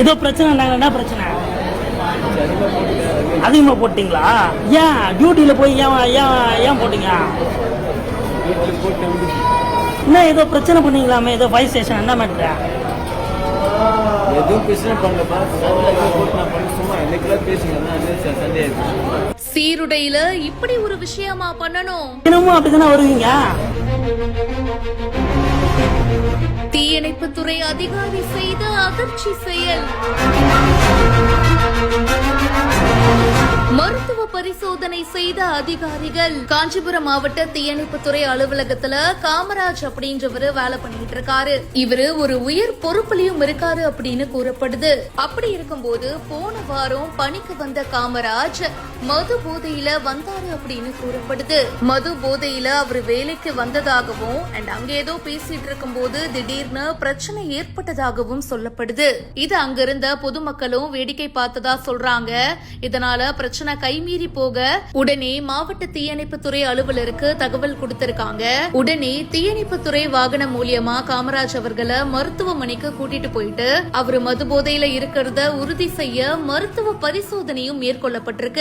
ஏதோ பிரச்சனை, என்ன பிரச்சனை? அதிகமா போட்டீங்களா? ஏன் டியூட்டியில போய் ஏன் போட்டீங்க? என்ன ஏதோ பிரச்சனை பண்ணீங்களாமே, ஏதோ ஃபயர் ஸ்டேஷன் என்ன மேட்ரு? எதுவும் பிரச்சனை பண்ணலப்பா, சும்மா என்னைக்குலாம் பேசுங்க சந்தேகம். சீருடையில இப்படி ஒரு விஷயமா பண்ணணும்? தினமும் அப்படிதானே வருவீங்க? தீயணைப்புத்துறை அதிகாரி செய்த அதிர்ச்சி செயல். மருத்துவ பரிசோதனை செய்த அதிகாரிகள். காஞ்சிபுரம் மாவட்ட தீயணைப்புத்துறை அலுவலகத்துல காமராஜ் அப்படின்றவரு வேலை பண்ணிட்டு இருக்காரு. இவரு ஒரு உயர் பொறுப்புலயும் இருக்காரு அப்படின்னு கூறப்படுது. அப்படி இருக்கும்போது போன வாரம் பணிக்கு வந்த காமராஜ் மது போதையில வந்தாரு அப்படின்னு கூறப்படுது. மது போதையில அவர் வேலைக்கு வந்ததாகவும் அங்க ஏதோ பேசிட்டு இருக்கும் போது திடீர்னு பிரச்சனை ஏற்பட்டதாகவும் சொல்லப்படுது. இது அங்கிருந்த பொதுமக்களும் வேடிக்கை பார்த்ததா சொல்றாங்க. இதனால பிரச்சனை கைமீறி போக உடனே மாவட்ட தீயணைப்புத்துறை அலுவலருக்கு தகவல் கொடுத்திருக்காங்க. உடனே தீயணைப்புத்துறை வாகனம் மூலியமா காமராஜ் அவர்களை மருத்துவமனைக்கு கூட்டிட்டு போயிட்டு அவரு மது போதையில இருக்கிறத உறுதி செய்ய மருத்துவ பரிசோதனையும் மேற்கொள்ளப்பட்டிருக்கு.